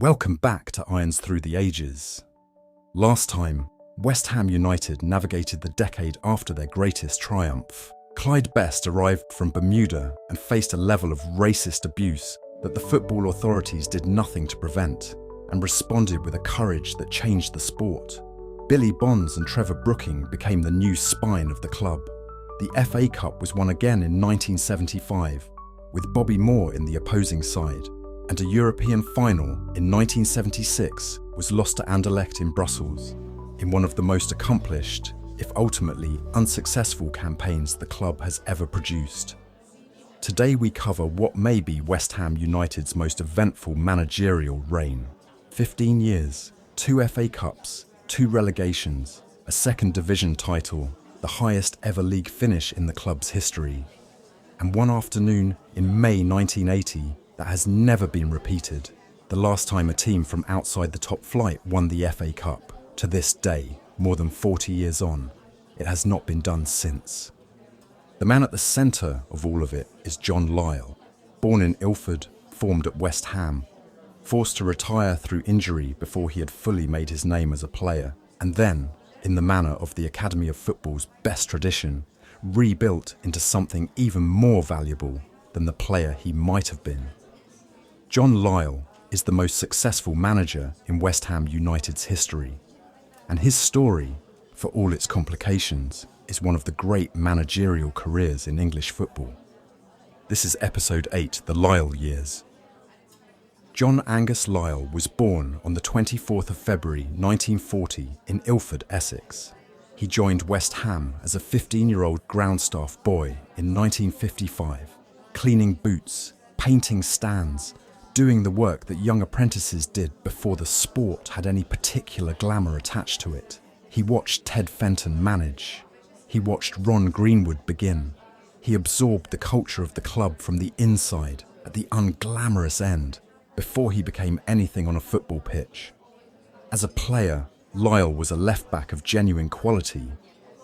Welcome back to Irons Through the Ages. Last time, West Ham United navigated the decade after their greatest triumph. Clyde Best arrived from Bermuda and faced a level of racist abuse that the football authorities did nothing to prevent, and responded with a courage that changed the sport. Billy Bonds and Trevor Brooking became the new spine of the club. The FA Cup was won again in 1975, with Bobby Moore in the opposing side, and a European final in 1976 was lost to Anderlecht in Brussels, in one of the most accomplished, if ultimately unsuccessful campaigns the club has ever produced. Today we cover what may be West Ham United's most eventful managerial reign. 15 years, 2 FA Cups, 2 relegations, a second division title, the highest ever league finish in the club's history, and one afternoon in May 1980 that has never been repeated, the last time a team from outside the top flight won the FA Cup. To this day, more than 40 years on, it has not been done since. The man at the centre of all of it is John Lyall, born in Ilford, formed at West Ham, forced to retire through injury before he had fully made his name as a player, and then, in the manner of the Academy of Football's best tradition, rebuilt into something even more valuable than the player he might have been. John Lyall is the most successful manager in West Ham United's history, and his story, for all its complications, is one of the great managerial careers in English football. This is episode 8, The Lyall Years. John Angus Lyall was born on the 24th of February 1940 in Ilford, Essex. He joined West Ham as a 15-year-old groundstaff boy in 1955, cleaning boots, painting stands, doing the work that young apprentices did before the sport had any particular glamour attached to it. He watched Ted Fenton manage. He watched Ron Greenwood begin. He absorbed the culture of the club from the inside at the unglamorous end before he became anything on a football pitch. As a player, Lyall was a left-back of genuine quality,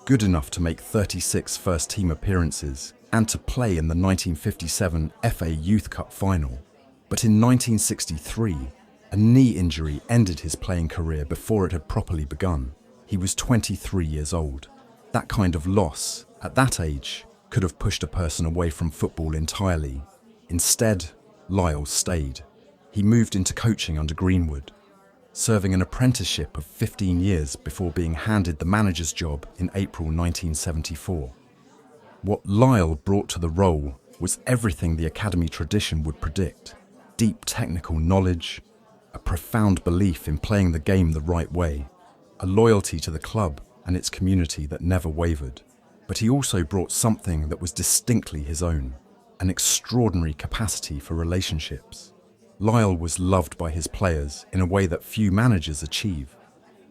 good enough to make 36 first-team appearances and to play in the 1957 FA Youth Cup final. But in 1963, a knee injury ended his playing career before it had properly begun. He was 23 years old. That kind of loss, at that age, could have pushed a person away from football entirely. Instead, Lyall stayed. He moved into coaching under Greenwood, serving an apprenticeship of 15 years before being handed the manager's job in April 1974. What Lyall brought to the role was everything the academy tradition would predict: deep technical knowledge, a profound belief in playing the game the right way, a loyalty to the club and its community that never wavered. But he also brought something that was distinctly his own, an extraordinary capacity for relationships. Lyall was loved by his players in a way that few managers achieve,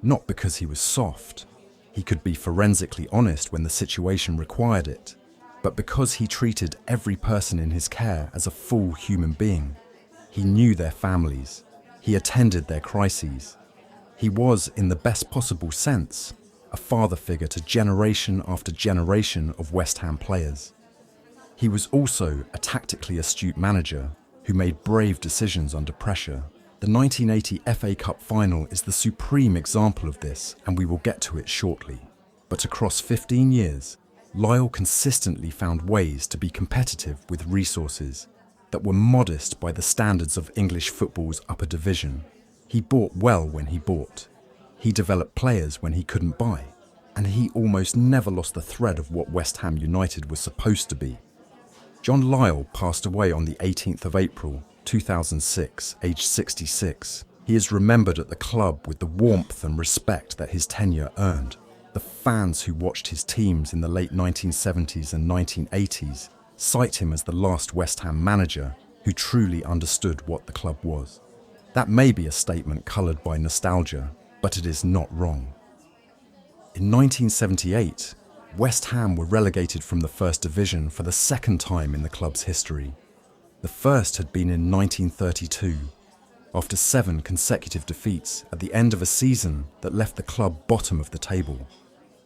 not because he was soft. He could be forensically honest when the situation required it, but because he treated every person in his care as a full human being. He knew their families. He attended their crises. He was, in the best possible sense, a father figure to generation after generation of West Ham players. He was also a tactically astute manager who made brave decisions under pressure. The 1980 FA Cup final is the supreme example of this, and we will get to it shortly. But across 15 years, Lyall consistently found ways to be competitive with resources that were modest by the standards of English football's upper division. He bought well when he bought. He developed players when he couldn't buy. And he almost never lost the thread of what West Ham United was supposed to be. John Lyall passed away on the 18th of April, 2006, aged 66. He is remembered at the club with the warmth and respect that his tenure earned. The fans who watched his teams in the late 1970s and 1980s cite him as the last West Ham manager who truly understood what the club was. That may be a statement coloured by nostalgia, but it is not wrong. In 1978, West Ham were relegated from the First Division for the second time in the club's history. The first had been in 1932, after 7 consecutive defeats at the end of a season that left the club bottom of the table.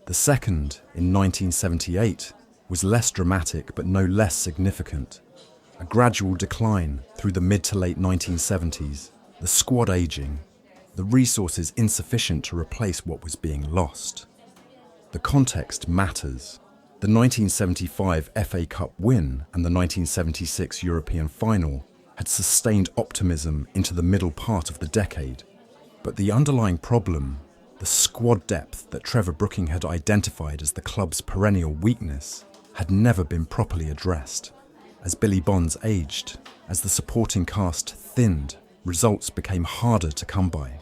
The second, in 1978, was less dramatic but no less significant. A gradual decline through the mid to late 1970s, the squad ageing, the resources insufficient to replace what was being lost. The context matters. The 1975 FA Cup win and the 1976 European final had sustained optimism into the middle part of the decade. But the underlying problem, the squad depth that Trevor Brooking had identified as the club's perennial weakness, had never been properly addressed. As Billy Bonds aged, as the supporting cast thinned, results became harder to come by.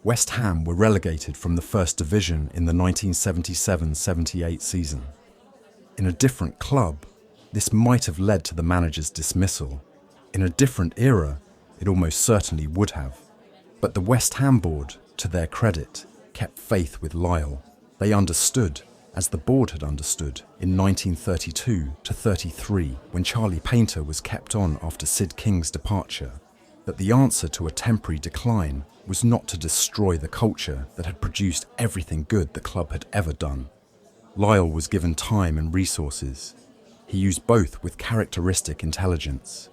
West Ham were relegated from the First Division in the 1977-78 season. In a different club, this might have led to the manager's dismissal. In a different era, it almost certainly would have. But the West Ham board, to their credit, kept faith with Lyall. They understood, as the board had understood, in 1932-33, when Charlie Painter was kept on after Sid King's departure, that the answer to a temporary decline was not to destroy the culture that had produced everything good the club had ever done. Lyall was given time and resources. He used both with characteristic intelligence.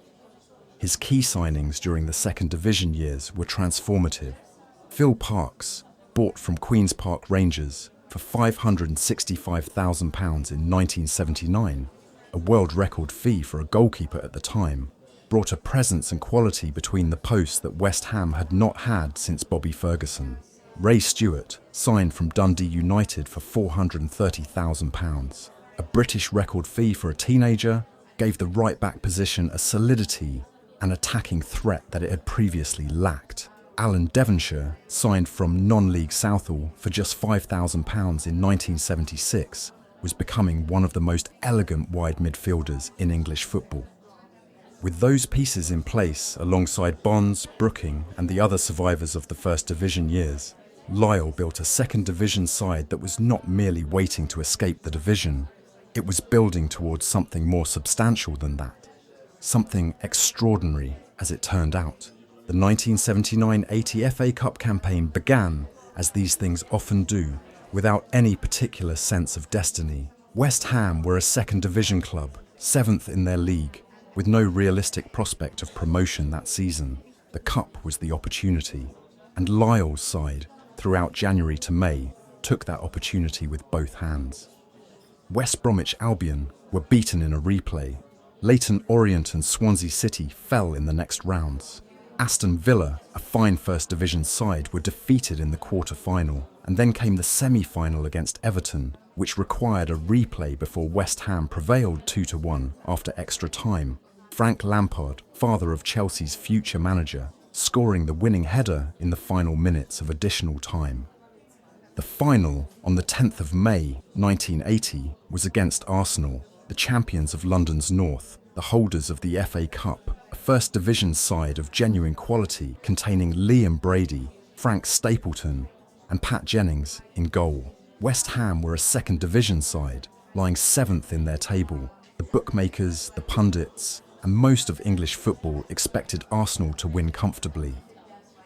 His key signings during the Second Division years were transformative. Phil Parkes, bought from Queen's Park Rangers for £565,000 in 1979, a world record fee for a goalkeeper at the time, brought a presence and quality between the posts that West Ham had not had since Bobby Ferguson. Ray Stewart, signed from Dundee United for £430,000, a British record fee for a teenager, gave the right-back position a solidity and attacking threat that it had previously lacked. Alan Devonshire, signed from non-league Southall for just £5,000 in 1976, was becoming one of the most elegant wide midfielders in English football. With those pieces in place, alongside Bonds, Brooking and the other survivors of the First Division years, Lyall built a Second Division side that was not merely waiting to escape the division, it was building towards something more substantial than that. Something extraordinary, as it turned out. The 1979-80 FA Cup campaign began, as these things often do, without any particular sense of destiny. West Ham were a Second Division club, 7th in their league, with no realistic prospect of promotion that season. The Cup was the opportunity, and Lyall's side, throughout January to May, took that opportunity with both hands. West Bromwich Albion were beaten in a replay. Leyton Orient and Swansea City fell in the next rounds. Aston Villa, a fine First Division side, were defeated in the quarter-final, and then came the semi-final against Everton, which required a replay before West Ham prevailed 2-1 after extra time. Frank Lampard, father of Chelsea's future manager, scoring the winning header in the final minutes of additional time. The final, on the 10th of May 1980, was against Arsenal, the champions of London's North, the holders of the FA Cup, a First Division side of genuine quality containing Liam Brady, Frank Stapleton and Pat Jennings in goal. West Ham were a Second Division side, lying 7th in their table. The bookmakers, the pundits and most of English football expected Arsenal to win comfortably.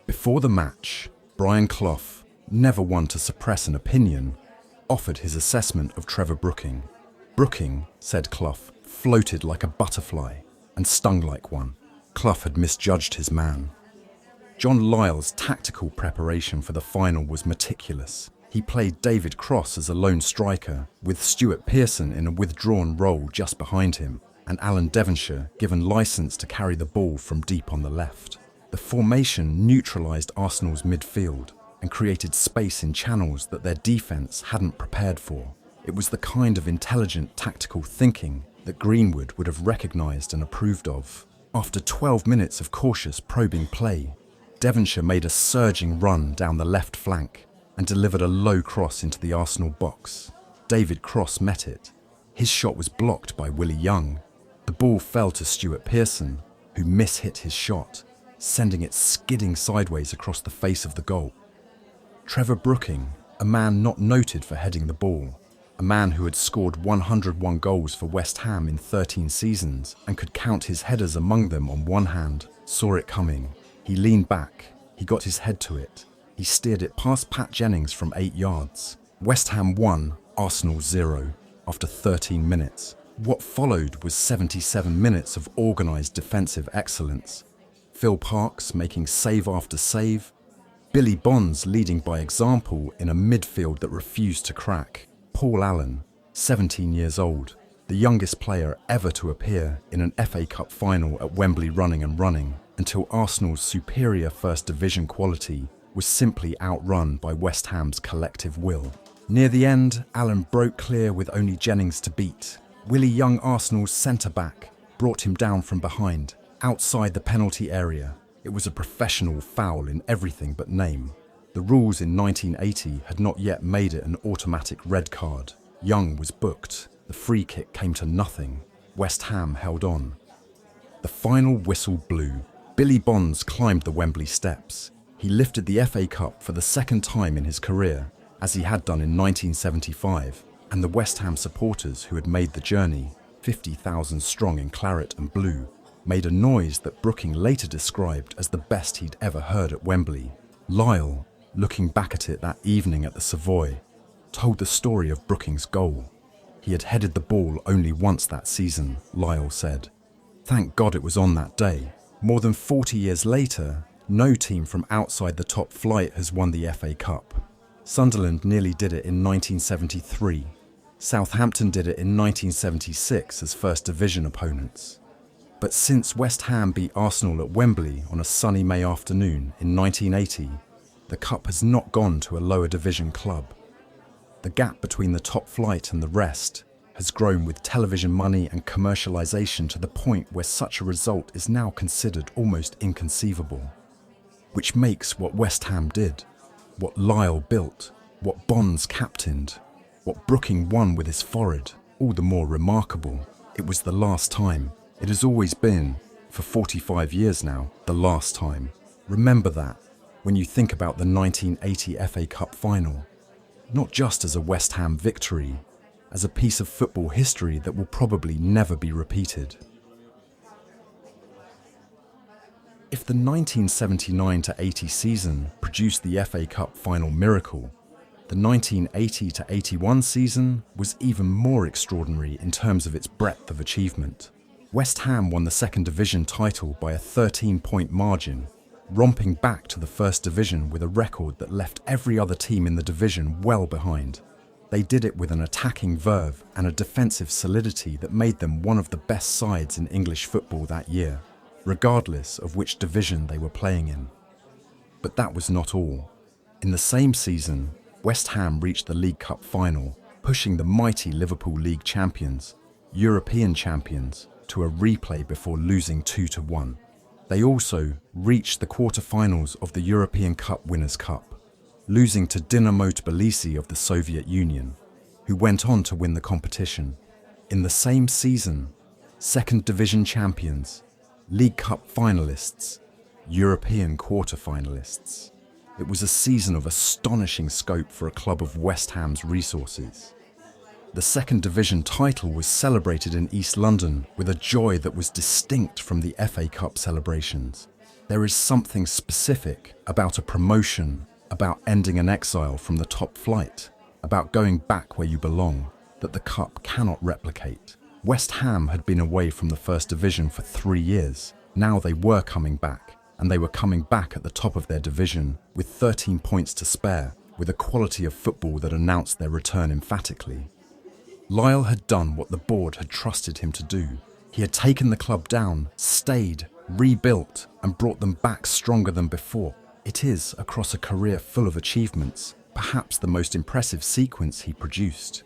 Before the match, Brian Clough, never one to suppress an opinion, offered his assessment of Trevor Brooking. Brooking, said Clough, floated like a butterfly and stung like one. Clough had misjudged his man. John Lyall's tactical preparation for the final was meticulous. He played David Cross as a lone striker, with Stuart Pearson in a withdrawn role just behind him, and Alan Devonshire given licence to carry the ball from deep on the left. The formation neutralised Arsenal's midfield and created space in channels that their defence hadn't prepared for. It was the kind of intelligent tactical thinking that Greenwood would have recognised and approved of. After 12 minutes of cautious probing play, Devonshire made a surging run down the left flank and delivered a low cross into the Arsenal box. David Cross met it. His shot was blocked by Willie Young. The ball fell to Stuart Pearson, who mishit his shot, sending it skidding sideways across the face of the goal. Trevor Brooking, a man not noted for heading the ball, a man who had scored 101 goals for West Ham in 13 seasons and could count his headers among them on one hand, saw it coming. He leaned back, he got his head to it, he steered it past Pat Jennings from 8 yards. West Ham 1, Arsenal 0, after 13 minutes. What followed was 77 minutes of organised defensive excellence. Phil Parkes making save after save, Billy Bonds leading by example in a midfield that refused to crack, Paul Allen, 17 years old, the youngest player ever to appear in an FA Cup final at Wembley running until Arsenal's superior First Division quality was simply outrun by West Ham's collective will. Near the end, Allen broke clear with only Jennings to beat. Willie Young, Arsenal's centre-back, brought him down from behind, outside the penalty area. It was a professional foul in everything but name. The rules in 1980 had not yet made it an automatic red card. Young was booked. The free kick came to nothing. West Ham held on. The final whistle blew. Billy Bonds climbed the Wembley steps. He lifted the FA Cup for the second time in his career, as he had done in 1975, and the West Ham supporters who had made the journey, 50,000 strong in claret and blue, made a noise that Brooking later described as the best he'd ever heard at Wembley. Lyall, looking back at it that evening at the Savoy, told the story of Brooking's goal. He had headed the ball only once that season, Lyall said. Thank God it was on that day. More than 40 years later, no team from outside the top flight has won the FA Cup. Sunderland nearly did it in 1973. Southampton did it in 1976 as First Division opponents. But since West Ham beat Arsenal at Wembley on a sunny May afternoon in 1980, the Cup has not gone to a lower division club. The gap between the top flight and the rest has grown with television money and commercialisation to the point where such a result is now considered almost inconceivable. Which makes what West Ham did, what Lyall built, what Bonds captained, what Brooking won with his forehead, all the more remarkable. It was the last time. It has always been, for 45 years now, the last time. Remember that when you think about the 1980 FA Cup final. Not just as a West Ham victory, as a piece of football history that will probably never be repeated. If the 1979-80 season produced the FA Cup final miracle, the 1980-81 season was even more extraordinary in terms of its breadth of achievement. West Ham won the Second Division title by a 13-point margin, romping back to the First Division with a record that left every other team in the division well behind. They did it with an attacking verve and a defensive solidity that made them one of the best sides in English football that year, regardless of which division they were playing in. But that was not all. In the same season, West Ham reached the League Cup final, pushing the mighty Liverpool League champions, European champions, to a replay before losing 2-1. They also reached the quarter-finals of the European Cup Winners' Cup, losing to Dinamo Tbilisi of the Soviet Union, who went on to win the competition. In the same season, Second Division champions, League Cup finalists, European quarter-finalists. It was a season of astonishing scope for a club of West Ham's resources. The Second Division title was celebrated in East London with a joy that was distinct from the FA Cup celebrations. There is something specific about a promotion, about ending an exile from the top flight, about going back where you belong, that the Cup cannot replicate. West Ham had been away from the First Division for 3 years. Now they were coming back, and they were coming back at the top of their division with 13 points to spare, with a quality of football that announced their return emphatically. Lyall had done what the board had trusted him to do. He had taken the club down, stayed, rebuilt, and brought them back stronger than before. It is, across a career full of achievements, perhaps the most impressive sequence he produced.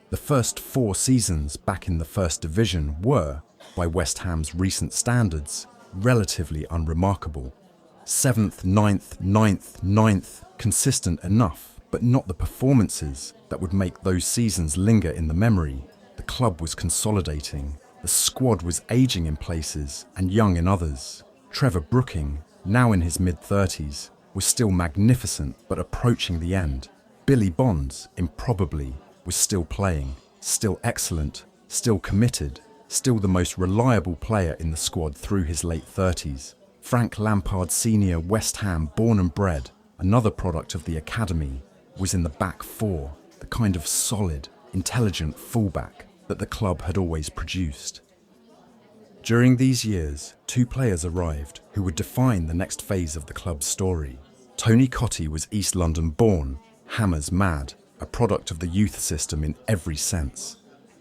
The first 4 seasons back in the First Division were, by West Ham's recent standards, relatively unremarkable. 7th, 9th, consistent enough, but not the performances that would make those seasons linger in the memory. The club was consolidating. The squad was aging in places and young in others. Trevor Brooking, now in his mid-30s, was still magnificent but approaching the end. Billy Bonds, improbably, was still playing, still excellent, still committed, still the most reliable player in the squad through his late 30s. Frank Lampard Sr., West Ham born and bred, another product of the academy, was in the back four, the kind of solid, intelligent fullback that the club had always produced. During these years, two players arrived who would define the next phase of the club's story. Tony Cottee was East London born, hammers mad, a product of the youth system in every sense.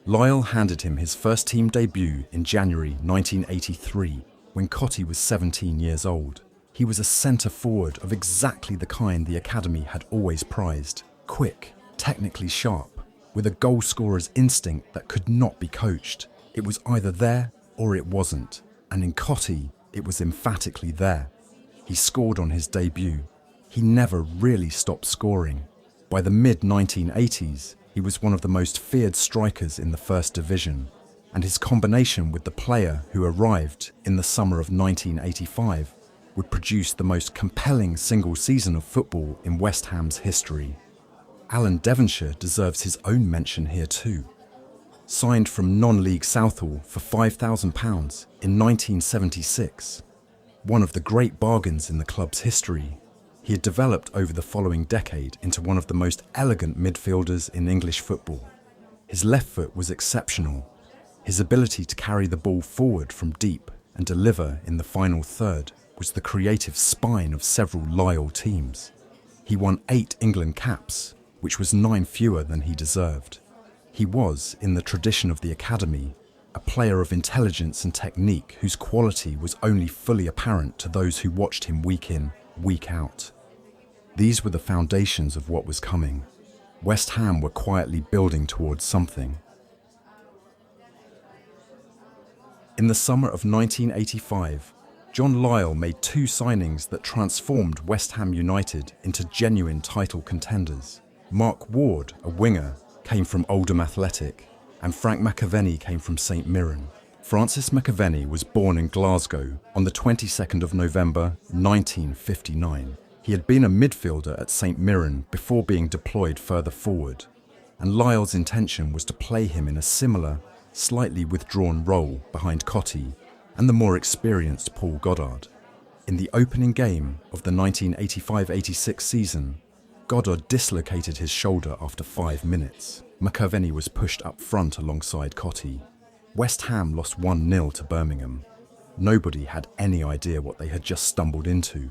Lyall handed him his first team debut in January 1983, when Cottee was 17 years old. He was a centre forward of exactly the kind the academy had always prized: quick, technically sharp, with a goal scorer's instinct that could not be coached. It was either there or it wasn't, and in Cottee, it was emphatically there. He scored on his debut. He never really stopped scoring. By the mid-1980s, he was one of the most feared strikers in the First Division, and his combination with the player who arrived in the summer of 1985 would produce the most compelling single season of football in West Ham's history. Alan Devonshire deserves his own mention here too. Signed from non-league Southall for £5,000 in 1976, one of the great bargains in the club's history, he had developed over the following decade into one of the most elegant midfielders in English football. His left foot was exceptional. His ability to carry the ball forward from deep and deliver in the final third was the creative spine of several Lyall teams. He won 8 England caps, which was 9 fewer than he deserved. He was, in the tradition of the academy, a player of intelligence and technique whose quality was only fully apparent to those who watched him week in, week out. These were the foundations of what was coming. West Ham were quietly building towards something. In the summer of 1985, John Lyall made 2 signings that transformed West Ham United into genuine title contenders. Mark Ward, a winger, came from Oldham Athletic, and Frank McAvennie came from St Mirren. Francis McAvennie was born in Glasgow on the 22nd of November 1959. He had been a midfielder at St Mirren before being deployed further forward, and Lyall's intention was to play him in a similar, slightly withdrawn role behind Cottee and the more experienced Paul Goddard. In the opening game of the 1985-86 season, Goddard dislocated his shoulder after 5 minutes. McAvennie was pushed up front alongside Cottee. West Ham lost 1-0 to Birmingham. Nobody had any idea what they had just stumbled into.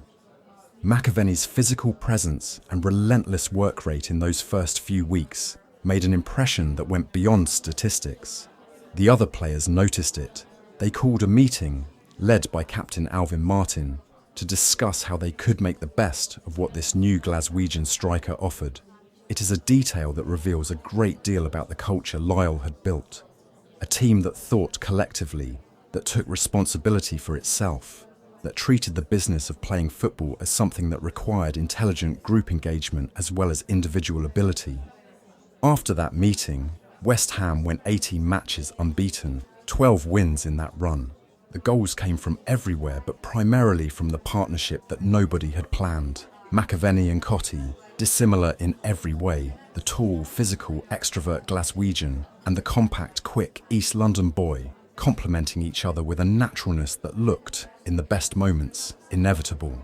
McAvennie's physical presence and relentless work rate in those first few weeks made an impression that went beyond statistics. The other players noticed it. They called a meeting, led by Captain Alvin Martin, to discuss how they could make the best of what this new Glaswegian striker offered. It is a detail that reveals a great deal about the culture Lyall had built. A team that thought collectively, that took responsibility for itself, that treated the business of playing football as something that required intelligent group engagement as well as individual ability. After that meeting, West Ham went 18 matches unbeaten, 12 wins in that run. The goals came from everywhere, but primarily from the partnership that nobody had planned. McAvennie and Cottee, dissimilar in every way, the tall, physical, extrovert Glaswegian and the compact, quick East London boy, complementing each other with a naturalness that looked, in the best moments, inevitable.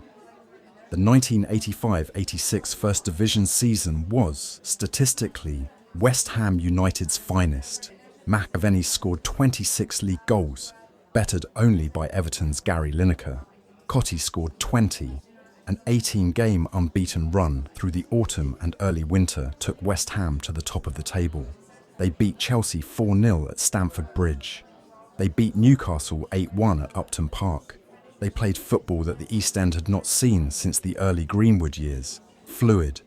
The 1985-86 First Division season was, statistically, West Ham United's finest. McAvennie scored 26 league goals, bettered only by Everton's Gary Lineker. Cottee scored 20. An 18-game unbeaten run through the autumn and early winter took West Ham to the top of the table. They beat Chelsea 4-0 at Stamford Bridge. They beat Newcastle 8-1 at Upton Park. They played football that the East End had not seen since the early Greenwood years. Fluid,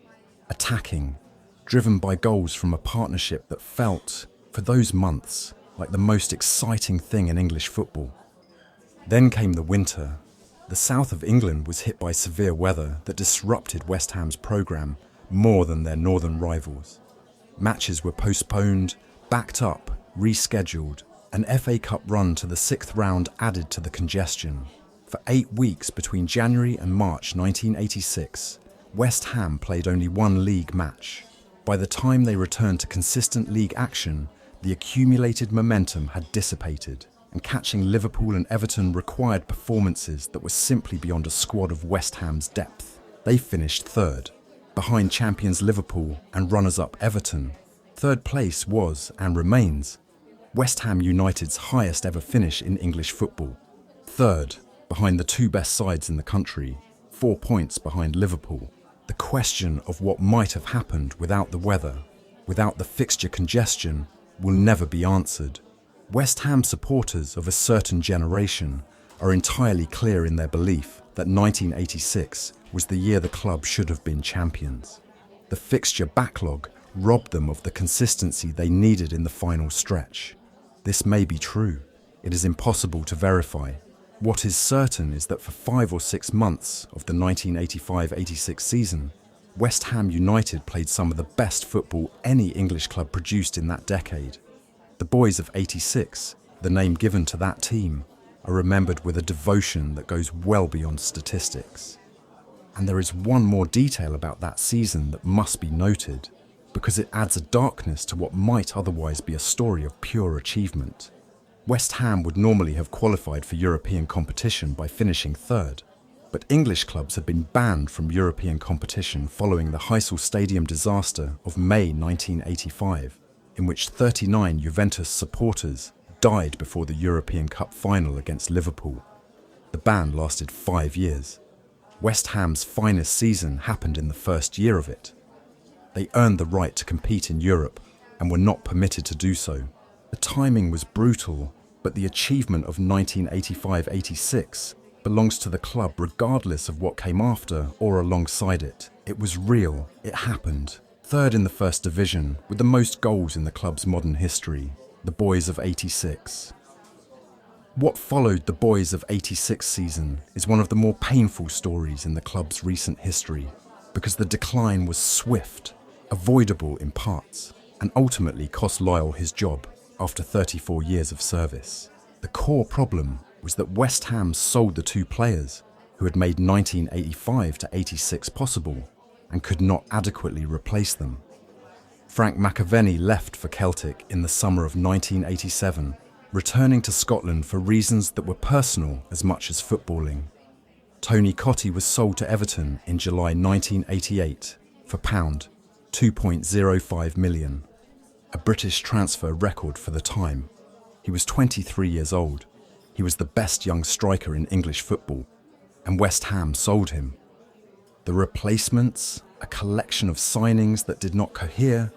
attacking, driven by goals from a partnership that felt, for those months, like the most exciting thing in English football. Then came the winter. The south of England was hit by severe weather that disrupted West Ham's programme more than their northern rivals. Matches were postponed, backed up, rescheduled. An FA Cup run to the 6th round added to the congestion. For 8 weeks between January and March 1986, West Ham played only 1 league match. By the time they returned to consistent league action, the accumulated momentum had dissipated, and catching Liverpool and Everton required performances that were simply beyond a squad of West Ham's depth. They finished 3rd, behind champions Liverpool and runners-up Everton. 3rd place was, and remains, West Ham United's highest ever finish in English football. Third, behind the two best sides in the country, 4 points behind Liverpool. The question of what might have happened without the weather, without the fixture congestion, will never be answered. West Ham supporters of a certain generation are entirely clear in their belief that 1986 was the year the club should have been champions. The fixture backlog robbed them of the consistency they needed in the final stretch. This may be true. It is impossible to verify. What is certain is that for 5 or 6 months of the 1985-86 season, West Ham United played some of the best football any English club produced in that decade. The Boys of '86, the name given to that team, are remembered with a devotion that goes well beyond statistics. And there is one more detail about that season that must be noted, because it adds a darkness to what might otherwise be a story of pure achievement. West Ham would normally have qualified for European competition by finishing third, but English clubs had been banned from European competition following the Heysel Stadium disaster of May 1985, in which 39 Juventus supporters died before the European Cup final against Liverpool. The ban lasted 5 years. West Ham's finest season happened in the first year of it. They earned the right to compete in Europe and were not permitted to do so. The timing was brutal, but the achievement of 1985-86 belongs to the club regardless of what came after or alongside it. It was real, it happened. Third in the first division, with the most goals in the club's modern history, the Boys of '86. What followed the Boys of '86 season is one of the more painful stories in the club's recent history, because the decline was swift, avoidable in parts, and ultimately cost Lyall his job after 34 years of service. The core problem was that West Ham sold the two players who had made 1985-86 possible and could not adequately replace them. Frank McAvennie left for Celtic in the summer of 1987, returning to Scotland for reasons that were personal as much as footballing. Tony Cottee was sold to Everton in July 1988 for £2.05 million, a British transfer record for the time. He was 23 years old. He was the best young striker in English football, and West Ham sold him. The replacements, a collection of signings that did not cohere,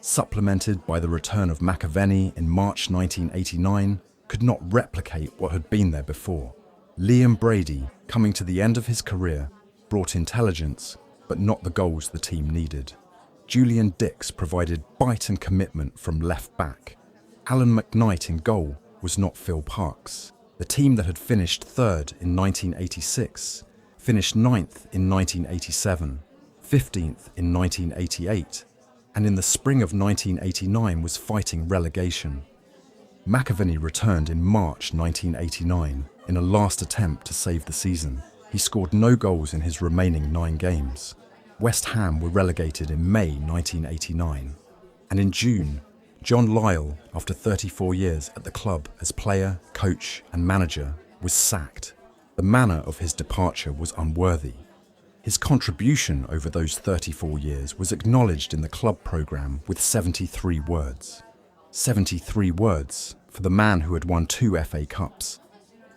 supplemented by the return of McAvennie in March 1989, could not replicate what had been there before. Liam Brady, coming to the end of his career, brought intelligence, but not the goals the team needed. Julian Dix provided bite and commitment from left back. Alan McKnight in goal was not Phil Parkes. The team that had finished third in 1986 finished 9th in 1987, 15th in 1988, and in the spring of 1989 was fighting relegation. McAvennie returned in March 1989 in a last attempt to save the season. He scored no goals in his remaining 9 games. West Ham were relegated in May 1989, and in June, John Lyall, after 34 years at the club as player, coach and manager, was sacked. The manner of his departure was unworthy. His contribution over those 34 years was acknowledged in the club programme with 73 words. 73 words for the man who had won 2 FA Cups,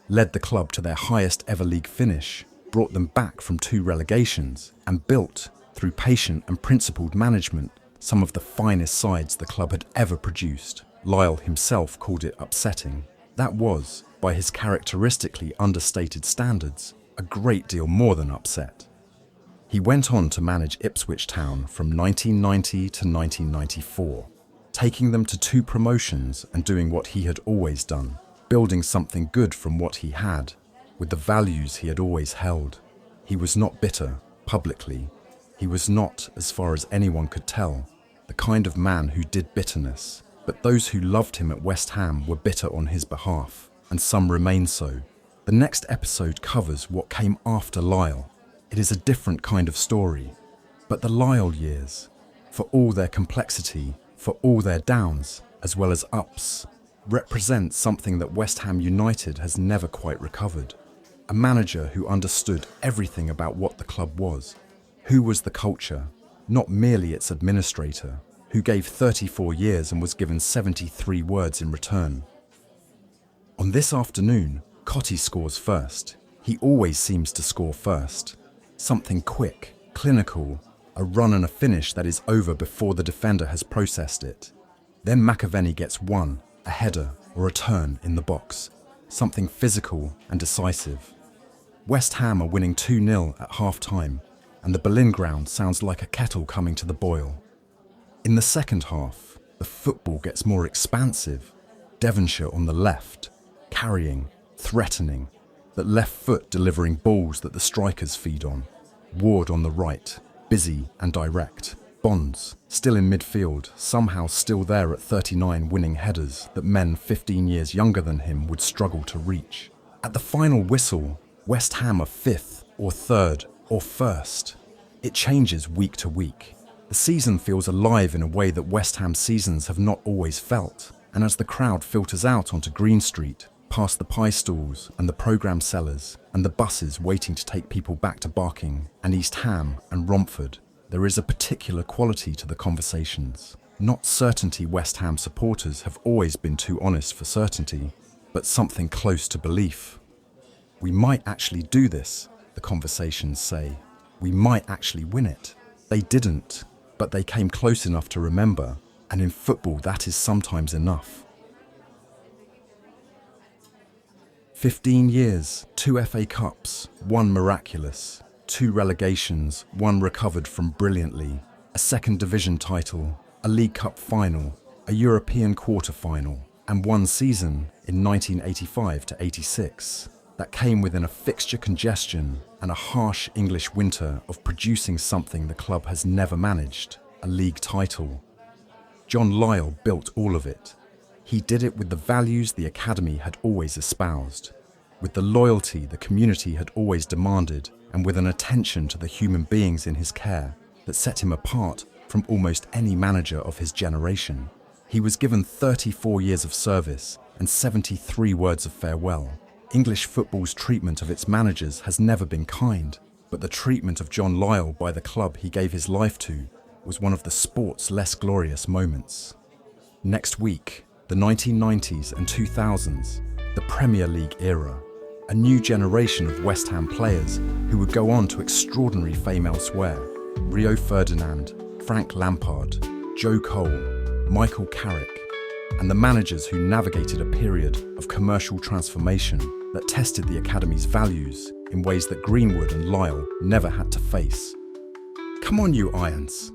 led the club to their highest ever league finish, brought them back from 2 relegations, and built, through patient and principled management, some of the finest sides the club had ever produced. Lyall himself called it upsetting. That was, by his characteristically understated standards, a great deal more than upset. He went on to manage Ipswich Town from 1990 to 1994, taking them to 2 promotions and doing what he had always done, building something good from what he had, with the values he had always held. He was not bitter, publicly. He was not, as far as anyone could tell, the kind of man who did bitterness, but those who loved him at West Ham were bitter on his behalf, and some remain so. The next episode covers what came after Lyall. It is a different kind of story, but the Lyall years, for all their complexity, for all their downs, as well as ups, represent something that West Ham United has never quite recovered. A manager who understood everything about what the club was, who was the culture, not merely its administrator, who gave 34 years and was given 73 words in return. On this afternoon, Cottee scores first. He always seems to score first. Something quick, clinical, a run and a finish that is over before the defender has processed it. Then McAvennie gets one, a header or a turn in the box. Something physical and decisive. West Ham are winning 2-0 at half-time, and the Berlin ground sounds like a kettle coming to the boil. In the second half, the football gets more expansive. Devonshire on the left, carrying, threatening, that left foot delivering balls that the strikers feed on. Ward on the right, busy and direct. Bonds, still in midfield, somehow still there at 39 winning headers that men 15 years younger than him would struggle to reach. At the final whistle, West Ham are 5th or 3rd or 1st. It changes week to week. The season feels alive in a way that West Ham seasons have not always felt, and as the crowd filters out onto Green Street, past the pie stalls and the programme sellers and the buses waiting to take people back to Barking and East Ham and Romford, there is a particular quality to the conversations. Not certainty West Ham supporters have always been too honest for certainty, but something close to belief. We might actually do this, the conversations say. We might actually win it. They didn't, but they came close enough to remember, and in football that is sometimes enough. 15 years, 2 FA Cups, 1 miraculous, 2 relegations, 1 recovered from brilliantly, a second division title, a League Cup final, a European quarter-final, and 1 season in 1985 to 86 that came within a fixture congestion and a harsh English winter of producing something the club has never managed, a league title. John Lyall built all of it. He did it with the values the academy had always espoused, with the loyalty the community had always demanded, and with an attention to the human beings in his care that set him apart from almost any manager of his generation. He was given 34 years of service and 73 words of farewell. English football's treatment of its managers has never been kind, but the treatment of John Lyall by the club he gave his life to was one of the sport's less glorious moments. Next week, the 1990s and 2000s, the Premier League era, a new generation of West Ham players who would go on to extraordinary fame elsewhere. Rio Ferdinand, Frank Lampard, Joe Cole, Michael Carrick, and the managers who navigated a period of commercial transformation that tested the academy's values in ways that Greenwood and Lyall never had to face. Come on, you Irons.